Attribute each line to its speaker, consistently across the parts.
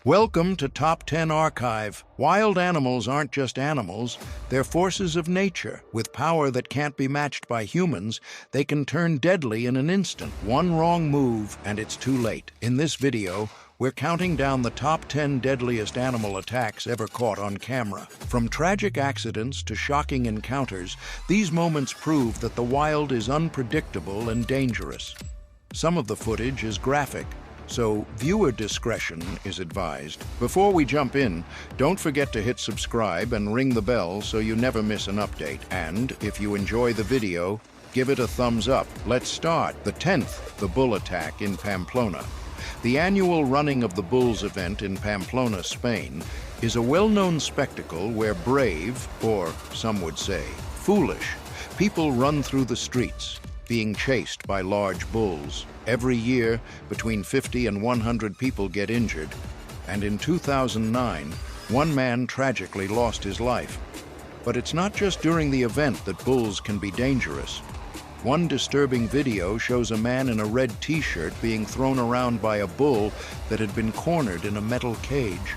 Speaker 1: Welcome to Top 10 Archive. Wild animals aren't just animals, they're forces of nature. With power that can't be matched by humans, they can turn deadly in an instant. One wrong move, and it's too late. In this video, we're counting down the top 10 deadliest animal attacks ever caught on camera. From tragic accidents to shocking encounters, these moments prove that the wild is unpredictable and dangerous. Some of the footage is graphic, so viewer discretion is advised. Before we jump in, don't forget to hit subscribe and ring the bell so you never miss an update. And if you enjoy the video, give it a thumbs up. Let's start. The 10th, the bull attack in Pamplona. The annual running of the Bulls event in Pamplona, Spain, is a well-known spectacle where brave, or some would say, foolish, people run through the streets, being chased by large bulls. Every year, between 50 and 100 people get injured, and in 2009, one man tragically lost his life. But it's not just during the event that bulls can be dangerous. One disturbing video shows a man in a red t-shirt being thrown around by a bull that had been cornered in a metal cage.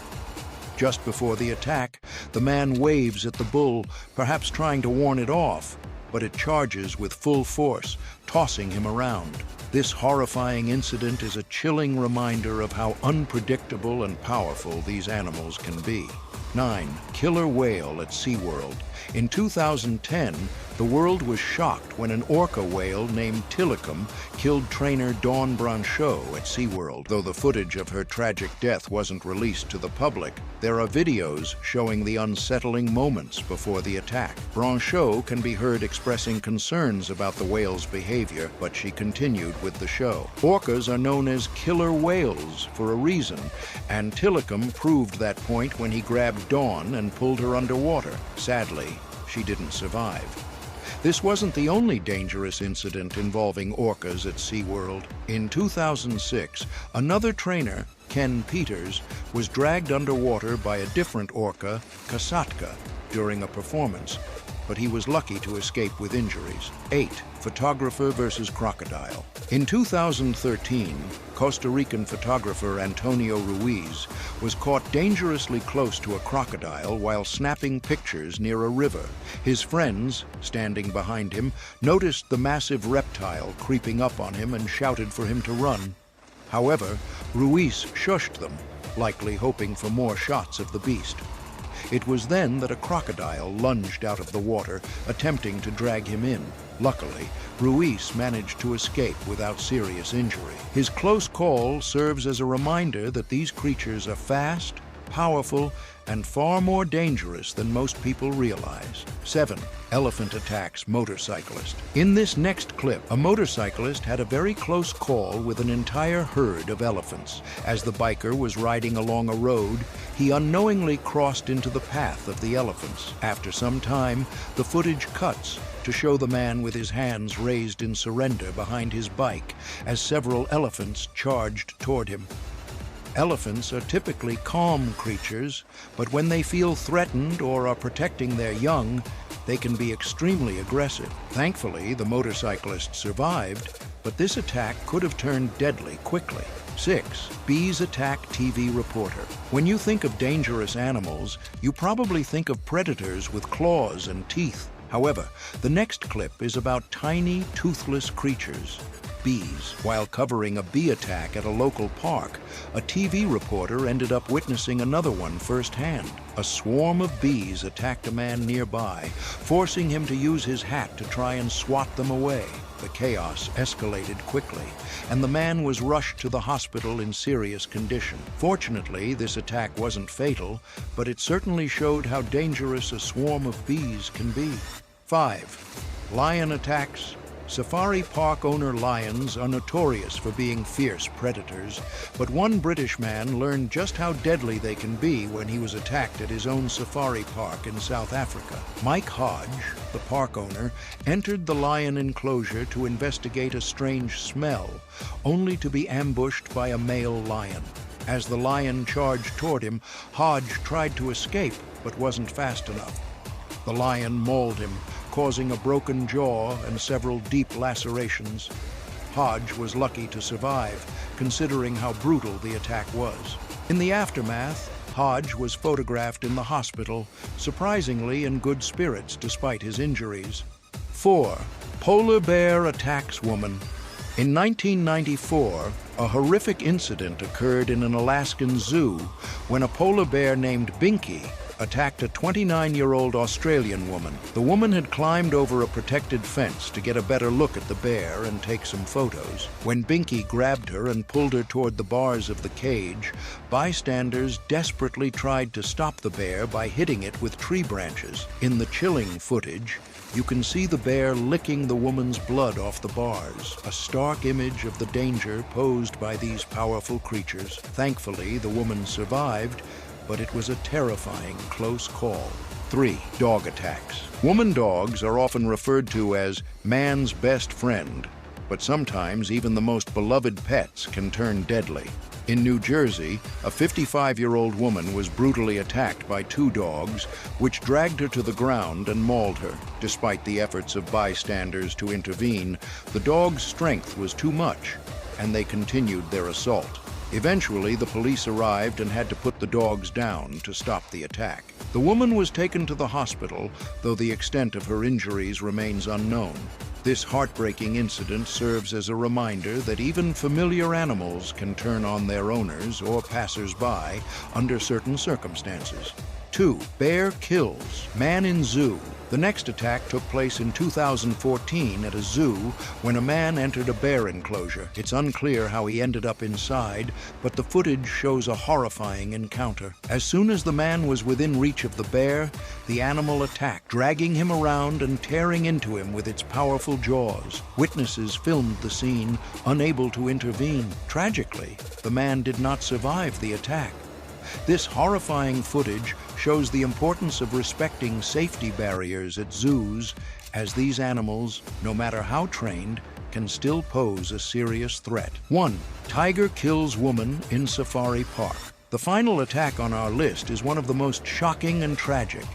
Speaker 1: Just before the attack, the man waves at the bull, perhaps trying to warn it off, but it charges with full force, tossing him around. This horrifying incident is a chilling reminder of how unpredictable and powerful these animals can be. 9. Killer whale at SeaWorld. In 2010, the world was shocked when an orca whale named Tilikum killed trainer Dawn Brancheau at SeaWorld. Though the footage of her tragic death wasn't released to the public, there are videos showing the unsettling moments before the attack. Brancheau can be heard expressing concerns about the whale's behavior, but she continued with the show. Orcas are known as killer whales for a reason, and Tilikum proved that point when he grabbed Dawn and pulled her underwater. Sadly, she didn't survive. This wasn't the only dangerous incident involving orcas at SeaWorld. In 2006, another trainer, Ken Peters, was dragged underwater by a different orca, Kasatka, during a performance, but he was lucky to escape with injuries. 8. Photographer versus crocodile. In 2013, Costa Rican photographer Antonio Ruiz was caught dangerously close to a crocodile while snapping pictures near a river. His friends, standing behind him, noticed the massive reptile creeping up on him and shouted for him to run. However, Ruiz shushed them, likely hoping for more shots of the beast. It was then that a crocodile lunged out of the water, attempting to drag him in. Luckily, Ruiz managed to escape without serious injury. His close call serves as a reminder that these creatures are fast, powerful, and far more dangerous than most people realize. 7. Elephant attacks motorcyclist. In this next clip, a motorcyclist had a very close call with an entire herd of elephants. As the biker was riding along a road, he unknowingly crossed into the path of the elephants. After some time, the footage cuts to show the man with his hands raised in surrender behind his bike as several elephants charged toward him. Elephants are typically calm creatures, but when they feel threatened or are protecting their young, they can be extremely aggressive. Thankfully, the motorcyclist survived, but this attack could have turned deadly quickly. 6. Bees attack TV reporter. When you think of dangerous animals, you probably think of predators with claws and teeth. However, the next clip is about tiny, toothless creatures. Bees. While covering a bee attack at a local park, a TV reporter ended up witnessing another one firsthand. A swarm of bees attacked a man nearby, forcing him to use his hat to try and swat them away. The chaos escalated quickly, and the man was rushed to the hospital in serious condition. Fortunately, this attack wasn't fatal, but it certainly showed how dangerous a swarm of bees can be. 5. Lion attacks. Safari park owner lions are notorious for being fierce predators, but one British man learned just how deadly they can be when he was attacked at his own safari park in South Africa. Mike Hodge, the park owner, entered the lion enclosure to investigate a strange smell, only to be ambushed by a male lion. As the lion charged toward him, Hodge tried to escape, but wasn't fast enough. The lion mauled him, causing a broken jaw and several deep lacerations. Hodge was lucky to survive, considering how brutal the attack was. In the aftermath, Hodge was photographed in the hospital, surprisingly in good spirits despite his injuries. 4. Polar bear attacks woman. In 1994, a horrific incident occurred in an Alaskan zoo when a polar bear named Binky attacked a 29-year-old Australian woman. The woman had climbed over a protected fence to get a better look at the bear and take some photos. When Binky grabbed her and pulled her toward the bars of the cage, bystanders desperately tried to stop the bear by hitting it with tree branches. In the chilling footage, you can see the bear licking the woman's blood off the bars, a stark image of the danger posed by these powerful creatures. Thankfully, the woman survived, but it was a terrifying close call. 3. Dog attacks. Woman dogs are often referred to as man's best friend, but sometimes even the most beloved pets can turn deadly. In New Jersey, a 55-year-old woman was brutally attacked by 2 dogs, which dragged her to the ground and mauled her. Despite the efforts of bystanders to intervene, the dogs' strength was too much, and they continued their assault. Eventually, the police arrived and had to put the dogs down to stop the attack. The woman was taken to the hospital, though the extent of her injuries remains unknown. This heartbreaking incident serves as a reminder that even familiar animals can turn on their owners or passers-by under certain circumstances. 2. Bear kills man in zoo. The next attack took place in 2014 at a zoo when a man entered a bear enclosure. It's unclear how he ended up inside, but the footage shows a horrifying encounter. As soon as the man was within reach of the bear, the animal attacked, dragging him around and tearing into him with its powerful jaws. Witnesses filmed the scene, unable to intervene. Tragically, the man did not survive the attack. This horrifying footage shows the importance of respecting safety barriers at zoos, as these animals, no matter how trained, can still pose a serious threat. 1. Tiger kills woman in safari park. The final attack on our list is one of the most shocking and tragic.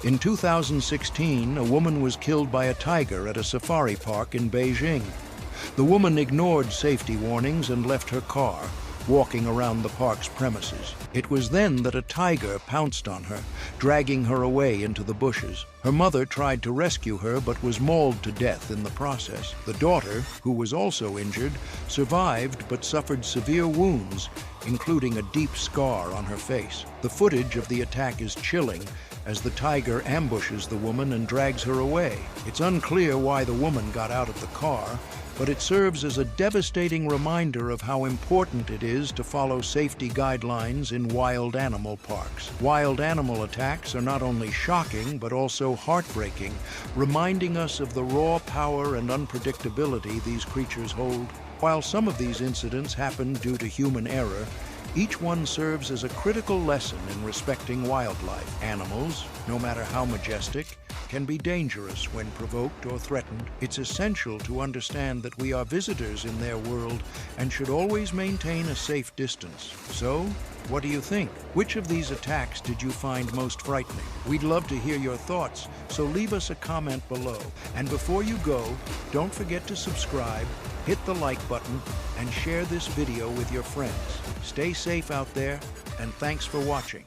Speaker 1: In 2016, a woman was killed by a tiger at a safari park in Beijing. The woman ignored safety warnings and left her car, walking around the park's premises. It was then that a tiger pounced on her, dragging her away into the bushes. Her mother tried to rescue her but was mauled to death in the process. The daughter, who was also injured, survived but suffered severe wounds, including a deep scar on her face. The footage of the attack is chilling, as the tiger ambushes the woman and drags her away. It's unclear why the woman got out of the car, but it serves as a devastating reminder of how important it is to follow safety guidelines in wild animal parks. Wild animal attacks are not only shocking, but also heartbreaking, reminding us of the raw power and unpredictability these creatures hold. While some of these incidents happen due to human error, each one serves as a critical lesson in respecting wildlife. Animals, no matter how majestic, can be dangerous when provoked or threatened. It's essential to understand that we are visitors in their world and should always maintain a safe distance. So, what do you think? Which of these attacks did you find most frightening? We'd love to hear your thoughts, so leave us a comment below. And before you go, don't forget to subscribe, hit the like button, and share this video with your friends. Stay safe out there, and thanks for watching.